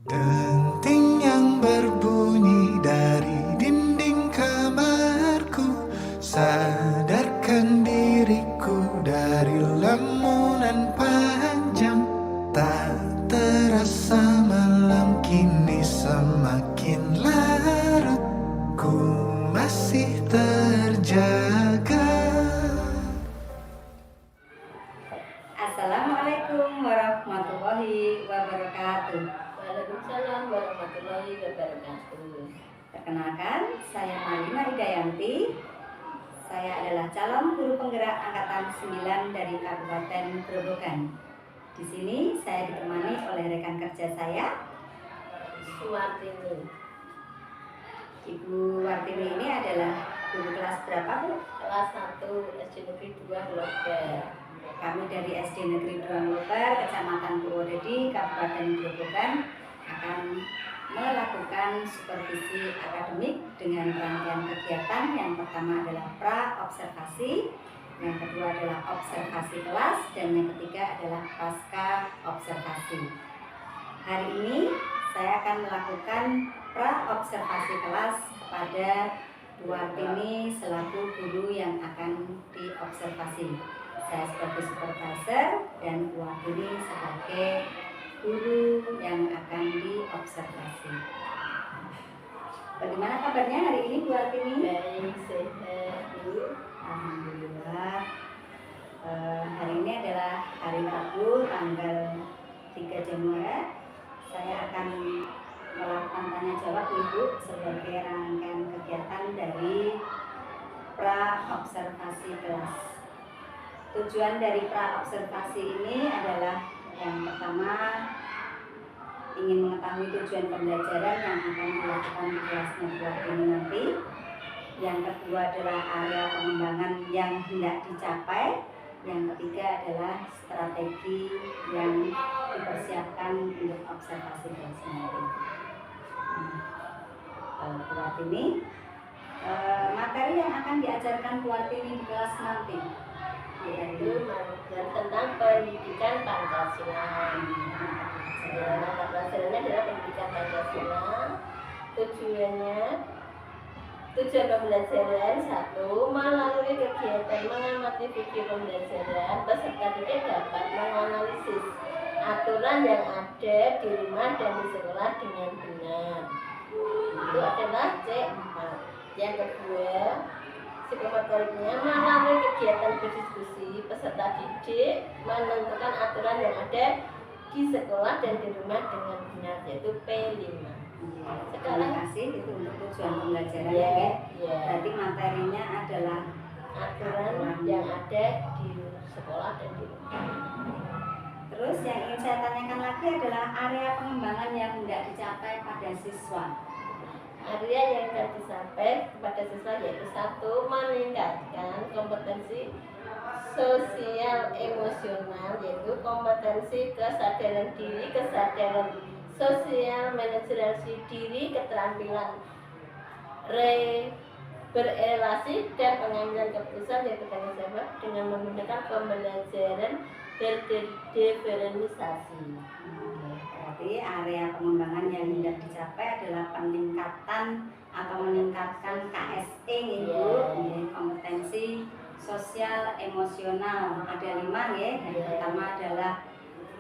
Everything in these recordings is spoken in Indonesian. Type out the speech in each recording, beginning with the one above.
Denting yang berbunyi dari dinding kamarku, sadarkan diriku dari lamunan panjang. Tak terasa malam kini semakin larut, ku masih terjaga. Assalamualaikum warahmatullahi wabarakatuh. Waalaikumsalam warahmatullahi wabarakatuh. Perkenalkan, saya Malina Hidayanti. Saya adalah calon guru penggerak angkatan 9 dari Kabupaten Grobogan. Di sini saya ditemani oleh rekan kerja saya, Suwartini. Ibu Wartini ini adalah guru kelas berapa, Bu? Kelas 1 SD Negeri 2 Lober. Kami dari SD Negeri 2 Lober, Kecamatan Purwodadi, Kabupaten Grobogan akan melakukan supervisi akademik dengan rangkaian kegiatan. Yang pertama adalah pra-observasi, yang kedua adalah observasi kelas, dan yang ketiga adalah pasca observasi. Hari ini saya akan melakukan pra-observasi kelas pada Bu Wartini selaku guru yang akan diobservasi. Saya sebagai supervisor dan Bu Wartini sebagai guru yang akan diobservasi. Bagaimana kabarnya hari ini, Bu Wartini? Baik, sehat, Bu. Alhamdulillah. Hari ini adalah hari Rabu, tanggal 3 Januari. Saya akan melakukan tanya jawab Ibu sebagai rangkaian kegiatan dari pra-observasi kelas. Tujuan dari pra-observasi ini adalah yang pertama ingin mengetahui tujuan pembelajaran yang akan dilakukan di kelasnya Bu Wartini nanti. Yang kedua adalah area pengembangan yang hendak dicapai. Yang ketiga adalah strategi yang dipersiapkan untuk observasi kelas nanti. Bu Wartini, materi yang akan diajarkan Bu Wartini di kelas nanti Yaitu tentang pendidikan Pancasila. Mata pelajarannya adalah pendidikan Pancasila. Tujuan pembelajaran 1. Melalui kegiatan mengamati video pembelajaran, peserta didik dapat menganalisis aturan yang ada di rumah dan di sekolah dengan benar. Itu adalah C4. Yang kedua, psikomotoriknya melalui kegiatan berdiskusi, peserta didik menentukan aturan yang ada di sekolah dan di rumah dengan benar, yaitu P5. Terima kasih, itu untuk tujuan pembelajaran Ya. Berarti materinya adalah aturan yang ada di sekolah dan di rumah. Terus yang ingin saya tanyakan lagi adalah area pengembangan yang hendak dicapai pada siswa. Area yang akan dicapai kepada siswa yaitu 1. Meningkatkan kompetensi sosial emosional, yaitu kompetensi kesadaran diri, kesadaran sosial, manajerasi diri, keterampilan berelasi dan pengambilan keputusan, yaitu dengan menggunakan pembelajaran berdiferensiasi. Berarti area pengembangan yang hendak dicapai adalah peningkatan atau meningkatkan KSE, Ibu, kompetensi sosial emosional. Ada 5 ya. Yang pertama adalah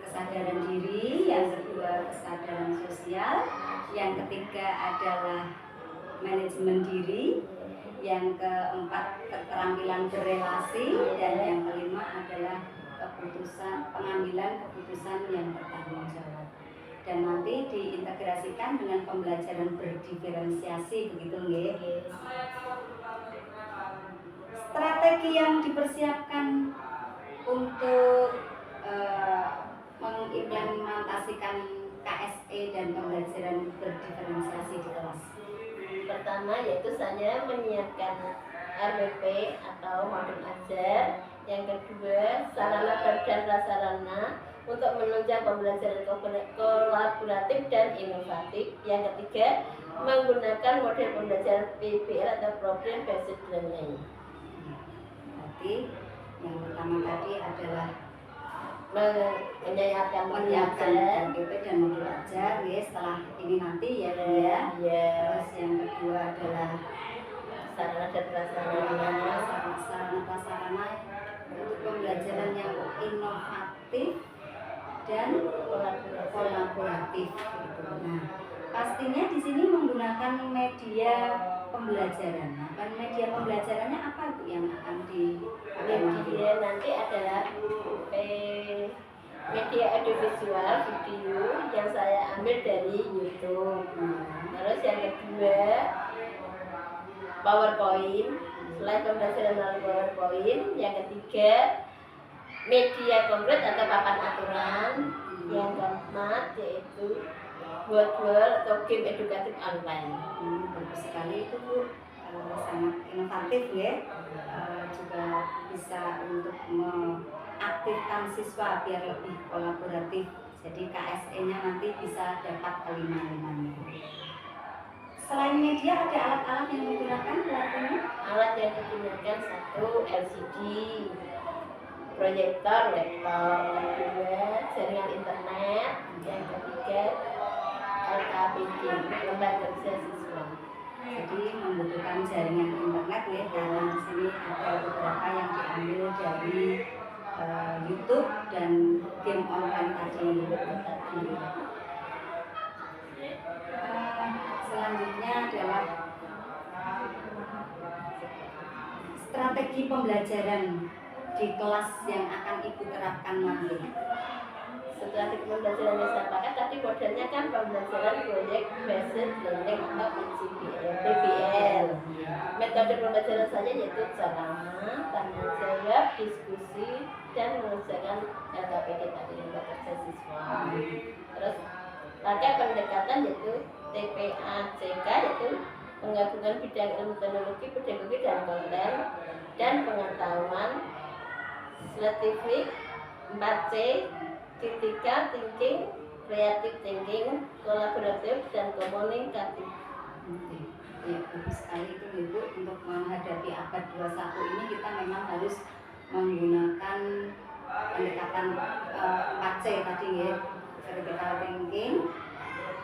kesadaran diri, yang kedua kesadaran sosial, yang ketiga adalah manajemen diri, yang keempat keterampilan berelasi, dan yang kelima adalah pengambilan keputusan yang bertanggung jawab. Dan nanti diintegrasikan dengan pembelajaran berdiferensiasi, begitu nggih? Strategi yang dipersiapkan untuk mengimplementasikan KSE dan pembelajaran berdiferensiasi di kelas. Pertama yaitu saya menyiapkan RPP atau modul ajar. Yang kedua, sarana dan prasarana untuk menunjang pembelajaran kolaboratif dan inovatif. Yang ketiga, menggunakan model pembelajaran PBL atau Problem Based Learning. Berarti yang pertama tadi adalah menyiapkan menyiapkan belajar. KTP dan modul ajar ya setelah ini nanti ya Bu ya. Ya, Terus yang kedua adalah sarana dan prasarana. sarana-prasarana untuk pembelajaran yang inovatif dan kolaboratif gitu. Nah, pastinya di sini menggunakan media pembelajaran. Nah, media pembelajarannya apa Bu yang akan dipakai nanti? Media nanti adalah media audiovisual video yang saya ambil dari YouTube. Terus yang kedua PowerPoint, slide pembelajaran melalui PowerPoint. Yang ketiga media konkret atau papan aturan. Yang keempat yaitu word atau game edukatif online. Bagus sekali itu Bu. Sangat inovatif ya. Juga bisa untuk mengaktifkan siswa biar lebih kolaboratif. Jadi KSE-nya nanti bisa dapat kelima-limanya. Selain media ada alat-alat yang digunakan buatnya? Alat yang digunakan satu LCD, proyektor laptop, kedua jaringan internet, yang ketiga LKPD, lembaga kerja siswa. Jadi membutuhkan jaringan internet ya, karena di sini ada beberapa yang diambil dari YouTube dan game online tadi. Selanjutnya adalah strategi pembelajaran di kelas yang akan Ibu terapkan nanti. Strategi pembelajaran yang saya pakai tadi kodenya kan pembelajaran proyek based learning atau PBL. Metode pembelajaran saya yaitu ceramah, tanya jawab, diskusi, dan mengerjakan LKPD tadi lembaga kerja siswa. Terus pakai pendekatan yaitu TPACK yaitu penggabungan bidang ilmu teknologi, pedagogi dan konten dan pengetahuan, scientific, 4C, kritika, thinking, creative thinking, kolaboratif dan komunikatif. Ya, bagus sekali itu Ibu. Untuk menghadapi abad 21 ini kita memang harus menggunakan pendekatan 4C tadi ya, critical thinking,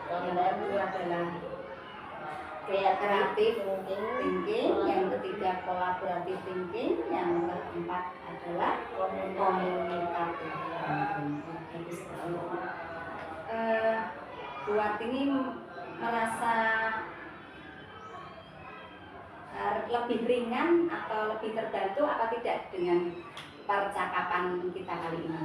yang kedua adalah kreatif thinking, yang ketiga kolaboratif thinking, yang keempat adalah komunikatif thinking. Bu Wartini merasa lebih ringan atau lebih terbantu apa tidak dengan percakapan kita kali ini?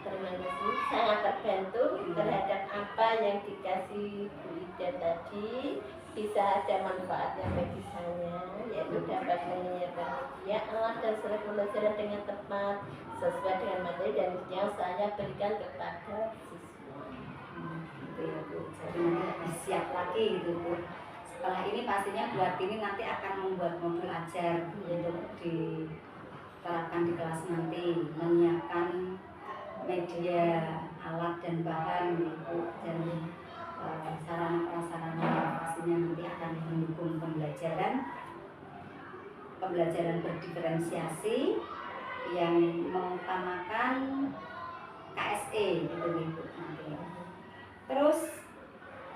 Terima kasih, sangat terbantu terhadap apa yang dikasih Bu Ida tadi. Bisa ada manfaatnya bagi saya, yaitu dapat menyiapkan media, alat dan surat pembelajaran dengan tepat sesuai dengan materi dan yang saya berikan kepada siswa. Gitu ya Bu, jadi nanti lebih siap lagi gitu Bu. Setelah ini pastinya Bu Wartini nanti akan membuat modul ajar untuk diterapkan di kelas nanti, menyiapkan media, alat dan bahan Bu, dan sarana-prasarana yang pastinya nanti akan mendukung pembelajaran berdiferensiasi yang mengutamakan KSE gitu Bu nanti. Terus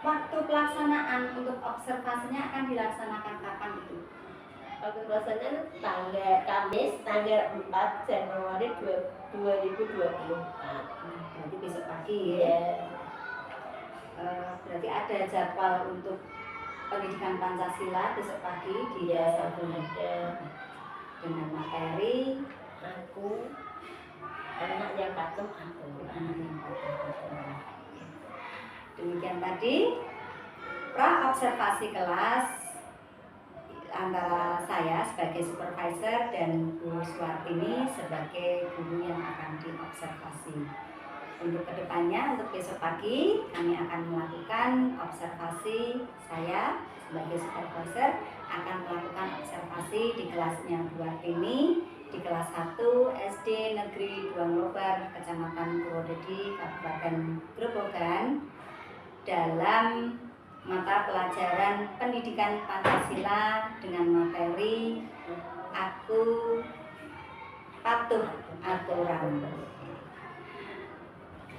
waktu pelaksanaan untuk observasinya akan dilaksanakan kapan itu? Waktu pelaksanaan tanggal Kamis tanggal 4 Januari 2024. Berarti besok pagi ya. Berarti ada jadwal untuk pendidikan Pancasila besok pagi di kelas 1 dengan materi Aku anak yang patuh aku. Demikian tadi pra observasi kelas antara saya sebagai supervisor dan Bu Suwartini sebagai guru yang akan diobservasi. Untuk kedepannya, untuk besok pagi kami akan melakukan observasi. Saya sebagai supervisor akan melakukan observasi di kelasnya Bu Wartini di kelas 1 SD Negeri Duanglobar, Kecamatan Purwodadi, Kabupaten Grobogan, dalam mata pelajaran pendidikan Pancasila dengan materi Aku Patuh Aturan.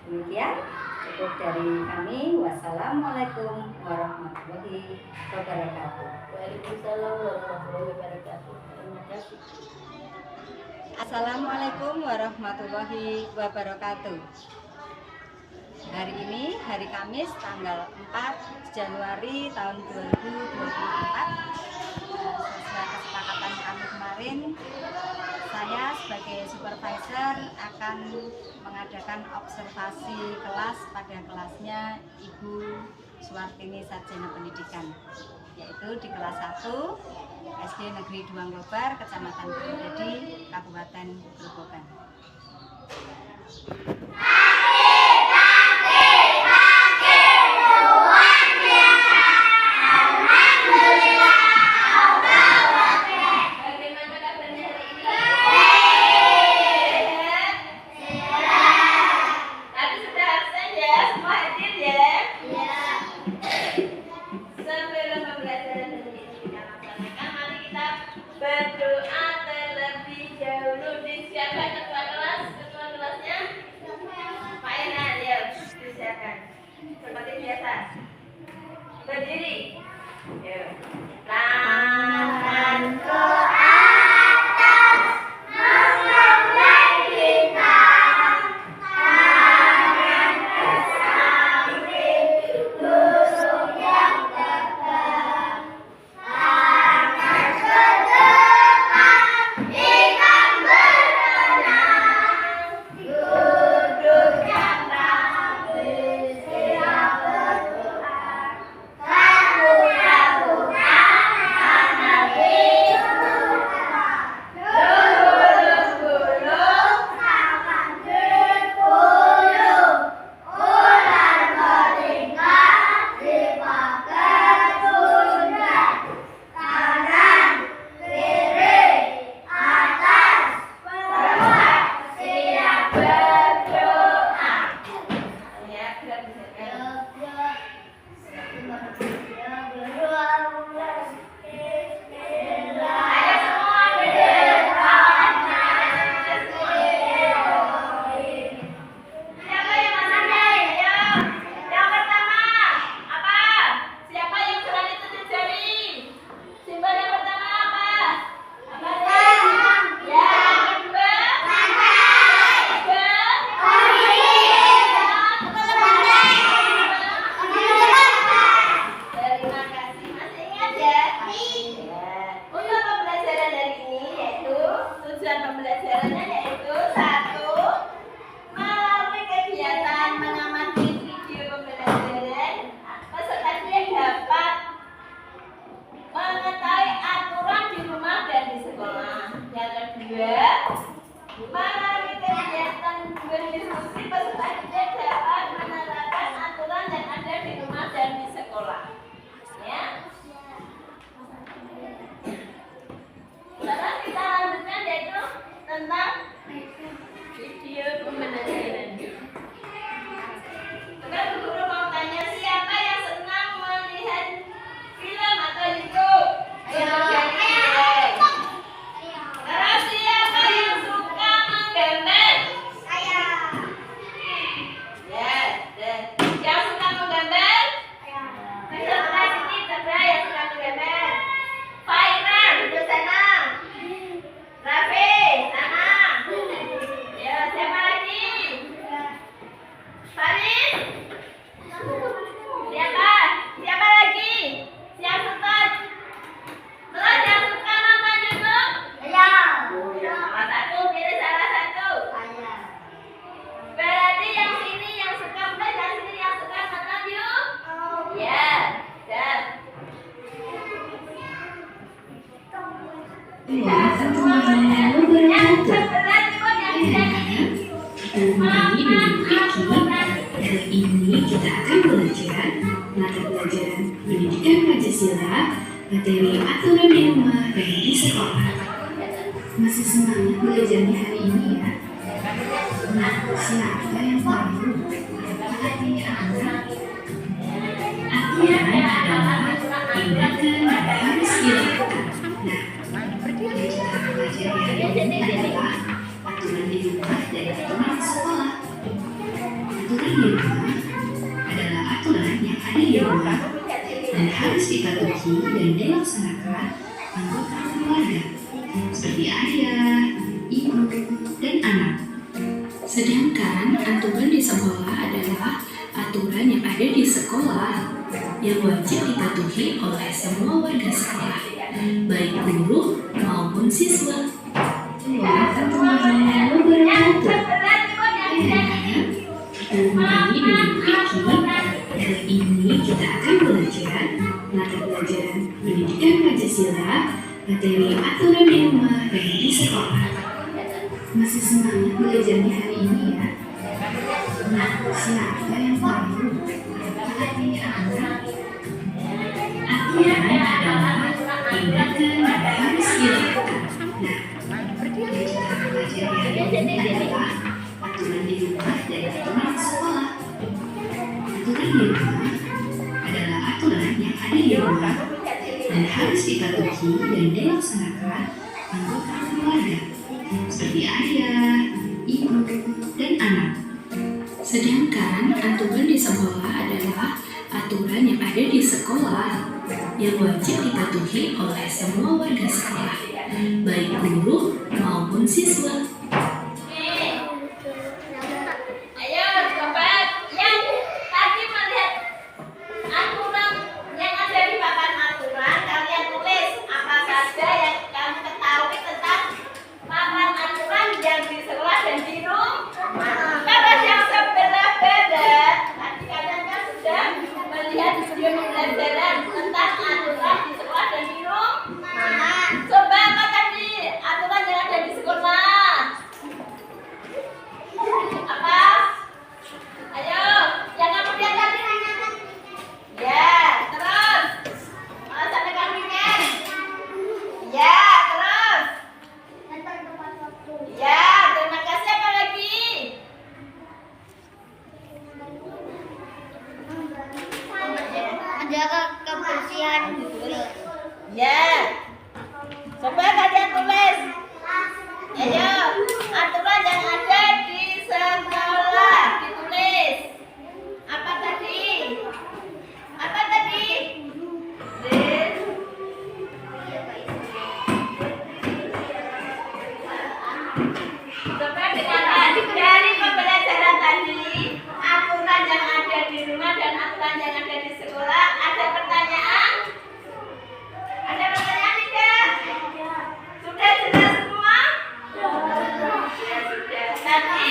Demikian cukup dari kami. Wassalamualaikum warahmatullahi wabarakatuh. Waalaikumsalam warahmatullahi wabarakatuh. Terima kasih. Assalamualaikum warahmatullahi wabarakatuh. Hari ini hari Kamis tanggal 4 Januari tahun 2024. Sesuai kesepakatan kami kemarin, saya sebagai supervisor akan mengadakan observasi kelas pada kelasnya Ibu Suwartini Sarjana Pendidikan, yaitu di kelas 1 SD Negeri Duanglobar, Kecamatan Purwodadi, Kabupaten Grobogan. Berdoa terlebih dahulu. Disiapkan ketua kelas, ketua kelasnya Pak Enan, ya disiapkan seperti biasa. Berdiri. Yuk. Tanganku atas menggenggam bintang, tangan ke samping tusuk yang tegak. Pembelajarannya yaitu 1. Melalui kegiatan mengamati video pembelajaran, peserta didik dapat mengetahui aturan di rumah dan di sekolah. Yang kedua, melalui kegiatan berdiskusi, peserta didik dapat menerapkan aturan yang ada di rumah dan di sekolah. Ya. Sekarang kita lanjutkan yaitu tentang video pembelajaran. Sekarang guru mau tanya, siapa yang senang melihat film atau YouTube? Sekarang siapa yang suka menggambar? Saya. Ya, yang suka menggambar? Peserta sini coba yang suka menggambar. Fairan, duduk sana. Rafi, sana. Ya, siapa lagi? Faris. Siapa? Siapa lagi? Siapa suka? Terus yang suka nonton YouTube? Saya. Salah satu, pilih salah satu. Saya. Berarti yang sini yang suka belajar, sini yang suka nonton YouTube? Ya, dan. Kali ini kita akan belajar mata pelajaran pendidikan Pancasila, materi aturan di rumah dan di sekolah. Masih semangat belajarnya hari ini ya? Nah, siapa yang tahu arti aturan? Aturan adalah tindakan yang harus dilakukan. Nah, yang kita pelajari hari ini adalah aturan di rumah dan aturan di sekolah. Aturan aturan di rumah adalah aturan yang ada di rumah dan harus dipatuhi dan dilaksanakan anggota keluarga seperti ayah, ibu, dan anak. Sedangkan aturan di sekolah adalah aturan yang ada di sekolah yang wajib dipatuhi oleh semua warga sekolah, baik guru maupun siswa. Warahmatullahi wabarakatuh. Kembali dengan Vicky. Kali ini kita akan belajar mata pelajaran pendidikan Pancasila, materi aturan di rumah dan di sekolah. Masih semangat belajarnya hari ini ya? Nah, siapa yang tahu? Aturan adalah tindakan yang harus dilakukan. Nah, kita pelajari hari ini adalah aturan di rumah dan aturan di sekolah. Aturan di rumah adalah aturan yang ada di rumah dan harus dipatuhi dan dilaksanakan anggota keluarga seperti ayah, ibu, dan anak. Sedangkan aturan di sekolah adalah aturan yang ada di sekolah yang wajib dipatuhi oleh semua warga sekolah, baik guru maupun siswa. Ayo, sobat yang tadi melihat aturan yang ada di papan aturan, kalian tulis apa saja yang kamu ketahui tentang papan aturan yang di sekolah dan di rumah. Kalau yang berbeda-beda, tadi kalian kan sudah melihat video pembelajaran tentang aturan di sekolah dan di rumah. Coba apa tadi aturan yang ada di sekolah? Apa? Ayo, yang kamu lihat tadi. Ya, terus. Sampai kamu ingat. Ya, terus. Ya, terima kasih. Apa lagi? Ada kebersihan juga. Ya. Coba kalian tulis. Ayo, aturan yang ada di sekolah ditulis. Apa tadi? Apa tadi? Tulis. Coba dengarkan dari pembelajaran tadi, aturan yang ada di rumah dan aturan yang ada di sekolah. Ada pertanyaan? Ada pertanyaan tidak? Sudah jelas semua? Ya sudah. Tadi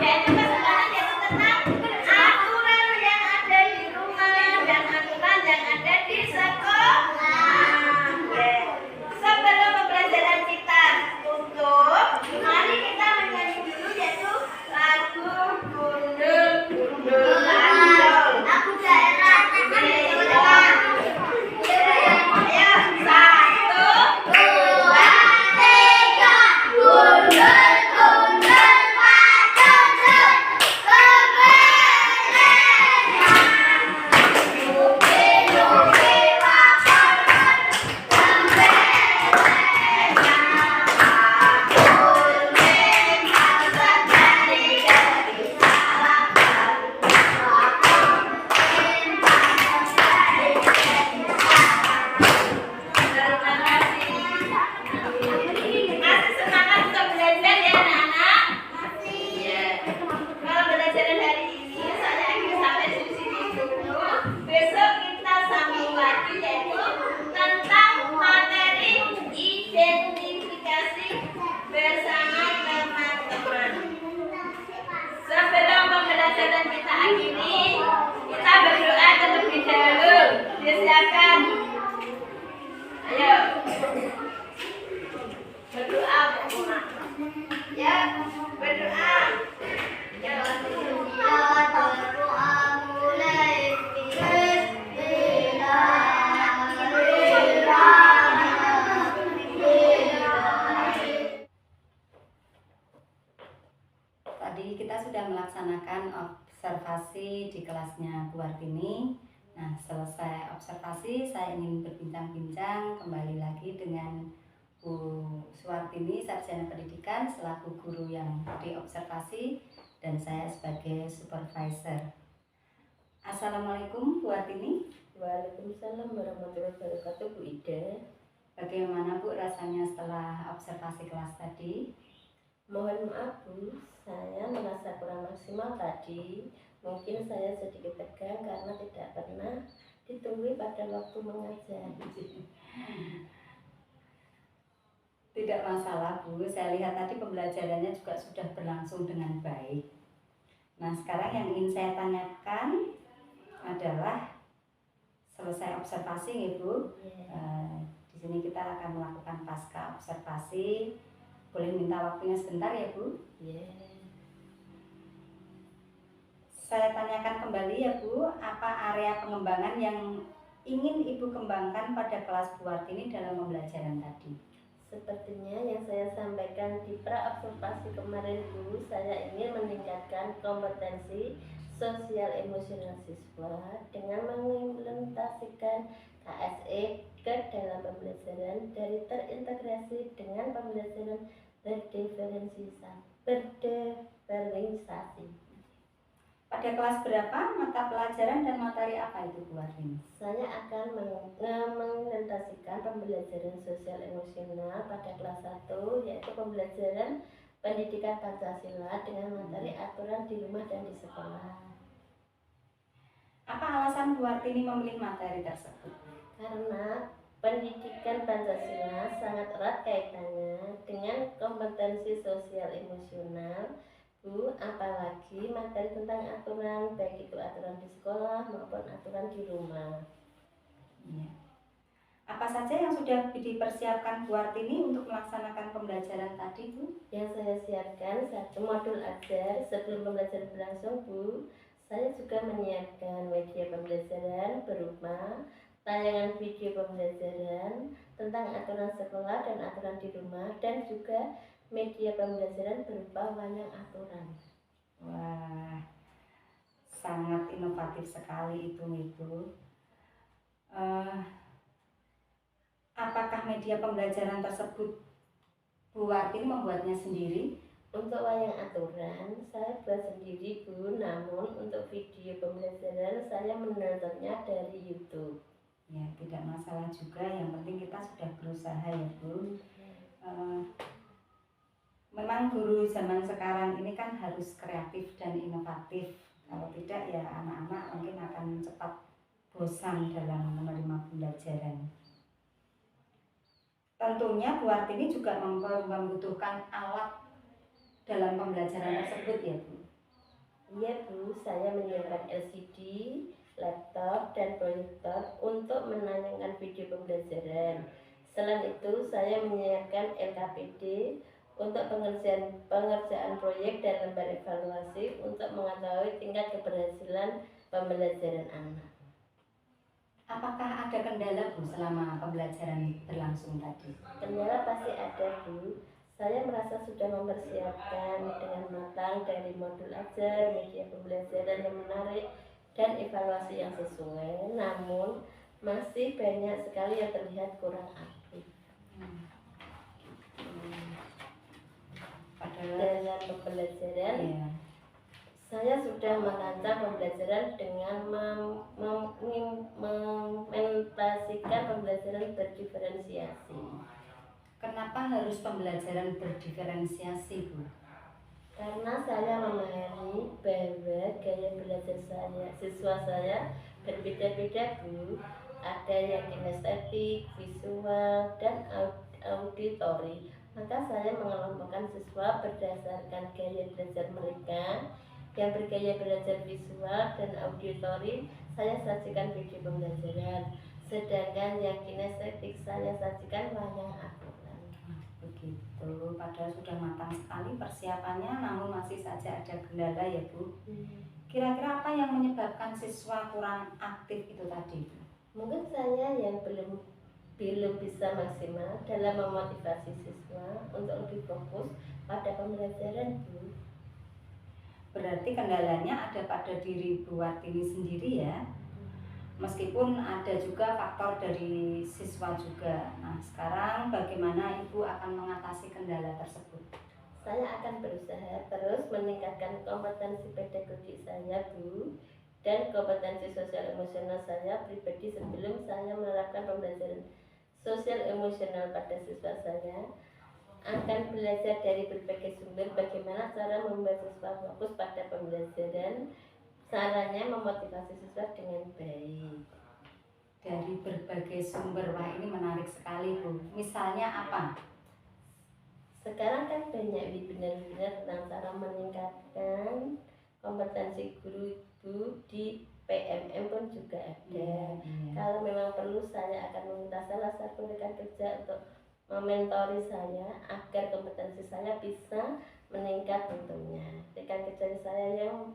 yaitu kesempatan yaitu tentang aturan yang ada di rumah dan aturan yang ada di sekolah. Oke. Sebelum pembelajaran kita tutup, mari kita menyanyi dulu yaitu lagu Gundul Gundul Landong. Aku daerah. Ayo, 1, 2, 3. Gundul, gundul, padundul. Keberengan. Yuki, wakorkan. terima kasih. Masih semangat untuk belajar ya anak-anak? Iya. Kalau pembelajaran hari ini saya akhiri sampai di sini dulu. Besok kita sambung lagi yaitu tentang materi identifikasi bersama teman-teman. Sebelum pembelajaran kita akhiri, kita berdoa terlebih dahulu. Disiapkan. Ayo. Berdoa. Ya, berdoa. Ya, Doa mulai. Tadi kita sudah melaksanakan observasi di kelasnya Bu Artini. Nah, selesai observasi, saya ingin berbincang-bincang kembali lagi dengan Bu Suwartini, Sarjana Pendidikan, selaku guru yang diobservasi. dan saya sebagai supervisor. Assalamualaikum Bu Artini. Waalaikumsalam warahmatullahi wabarakatuh Bu Ida. Bagaimana Bu rasanya setelah observasi kelas tadi? Mohon maaf Bu, saya merasa kurang maksimal tadi. Mungkin saya sedikit tegang karena tidak pernah ditemui pada waktu mengajar. Tidak masalah Bu, saya lihat tadi pembelajarannya juga sudah berlangsung dengan baik. Nah sekarang yang ingin saya tanyakan adalah selesai observasi ya Bu. Di sini kita akan melakukan pasca observasi. Boleh minta waktunya sebentar ya Bu? Saya tanyakan kembali ya Bu, apa area pengembangan yang ingin Ibu kembangkan pada kelas Bu Artini dalam pembelajaran tadi? Sepertinya yang saya sampaikan di pra-observasi kemarin Bu, saya ingin meningkatkan kompetensi sosial emosional siswa dengan mengimplementasikan KSE ke dalam pembelajaran dari terintegrasi dengan pembelajaran berdiferensiasi. Pada kelas berapa, mata pelajaran dan materi apa itu Bu Artini? Saya akan mengimplementasikan pembelajaran sosial emosional pada kelas 1, yaitu pembelajaran pendidikan Pancasila dengan materi aturan di rumah dan di sekolah. Apa alasan Bu Artini memilih materi tersebut? Karena pendidikan Pancasila sangat erat kaitannya dengan kompetensi sosial emosional Bu, apalagi materi tentang aturan, baik itu aturan di sekolah maupun aturan di rumah. Ya. Apa saja yang sudah dipersiapkan Bu Artini untuk melaksanakan pembelajaran tadi Bu? Yang saya siapkan 1 modul ajar sebelum pembelajaran berlangsung Bu. Saya juga menyiapkan media pembelajaran berupa tayangan video pembelajaran tentang aturan sekolah dan aturan di rumah, dan juga media pembelajaran berupa wayang aturan. Wah, sangat inovatif sekali itu Ibu. Apakah media pembelajaran tersebut Bu Artini membuatnya sendiri? Untuk wayang aturan saya buat sendiri Bu, namun untuk video pembelajaran saya menontonnya dari YouTube. Ya, tidak masalah juga, yang penting kita sudah berusaha ya Bu. Memang guru zaman sekarang ini kan harus kreatif dan inovatif. Kalau tidak ya anak-anak mungkin akan cepat bosan dalam menerima pembelajaran. Tentunya Bu Artini juga membutuhkan alat dalam pembelajaran tersebut ya Bu? Iya Bu, saya menyiapkan LCD, laptop, dan proyektor untuk menayangkan video pembelajaran. Selain itu saya menyiapkan LKPD untuk pengerjaan proyek dan lembar evaluasi untuk mengetahui tingkat keberhasilan pembelajaran anak. Apakah ada kendala Bu selama pembelajaran berlangsung tadi? Kendala pasti ada Bu. Saya merasa sudah mempersiapkan dengan matang dari modul ajar, media pembelajaran yang menarik, dan evaluasi yang sesuai. Namun masih banyak sekali yang terlihat kurang aktif. Dalam pembelajaran, ya. Saya sudah merancang pembelajaran dengan mengimplementasikan pembelajaran berdiferensiasi. Kenapa harus pembelajaran berdiferensiasi Bu? Karena saya memahami bahwa gaya belajar siswa saya berbeda-beda Bu. Ada yang kinestetik, visual, dan auditori. Maka saya mengelompokkan siswa berdasarkan gaya belajar mereka. Yang bergaya belajar visual dan auditori saya sajikan video pembelajaran, sedangkan yang kinestetik saya sajikan wayang aturan. Begitu, padahal sudah matang sekali persiapannya, namun masih saja ada kendala ya Bu. Kira-kira apa yang menyebabkan siswa kurang aktif itu tadi Bu? Mungkin saya yang belum bisa maksimal dalam memotivasi siswa untuk lebih fokus pada pembelajaran Bu. Berarti kendalanya ada pada diri Bu Artini sendiri ya? Meskipun ada juga faktor dari siswa juga. Nah sekarang bagaimana Ibu akan mengatasi kendala tersebut? Saya akan berusaha terus meningkatkan kompetensi pedagogik saya, Bu, dan kompetensi sosial emosional saya pribadi sebelum saya menerapkan pembelajaran sosial emosional pada siswa saya. Akan belajar dari berbagai sumber bagaimana cara membuat siswa fokus pada pembelajaran, caranya memotivasi siswa dengan baik. Dari berbagai sumber, wah ini menarik sekali Bu. Misalnya apa? Sekarang kan banyak webinar-webinar tentang cara meningkatkan kompetensi guru Bu, di PMM pun juga ada. Kalau memang perlu, saya akan meminta salah satu rekan kerja untuk mementori saya agar kompetensi saya bisa meningkat tentunya. Rekan kerja saya yang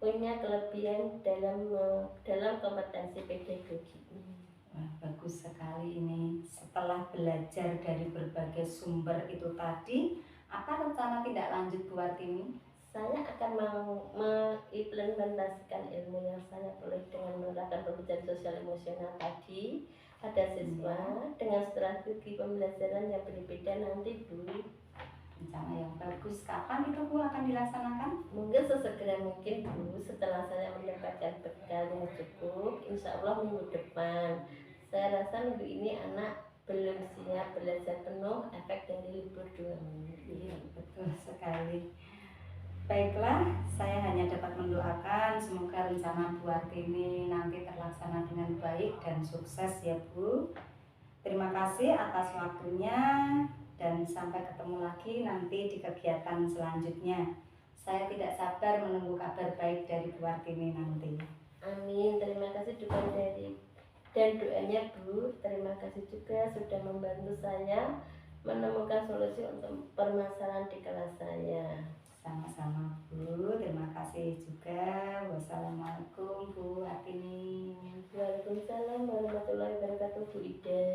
punya kelebihan dalam kompetensi pedagogi. Wah, bagus sekali ini. Setelah belajar dari berbagai sumber itu tadi, apa rencana tindak lanjut Bu Wartini? Saya akan mengimplementasikan ilmu yang saya peroleh dengan menerapkan pembelajaran sosial emosional tadi pada siswa dengan strategi pembelajaran yang berbeda nanti, Bu. Rencana yang bagus. Kapan itu Bu akan dilaksanakan? Mungkin sesegera mungkin, Bu, setelah saya mendapatkan bekal yang cukup, insya Allah minggu depan. Saya rasa minggu ini anak belum siap belajar penuh efek dari libur 2 minggu. Iya, betul sekali. Baiklah, saya hanya dapat mendoakan semoga rencana Bu Wartini nanti terlaksana dengan baik dan sukses ya Bu. Terima kasih atas waktunya dan sampai ketemu lagi nanti di kegiatan selanjutnya. Saya tidak sabar menunggu kabar baik dari Bu Wartini nanti. Amin. Terima kasih dukungan dari dan doanya, Bu. Terima kasih juga sudah membantu saya menemukan solusi untuk permasalahan di kelas saya. Sama-sama Bu, terima kasih juga. Wassalamualaikum Bu Wartini. Waalaikumsalam warahmatullahi wabarakatuh, Bu Ida.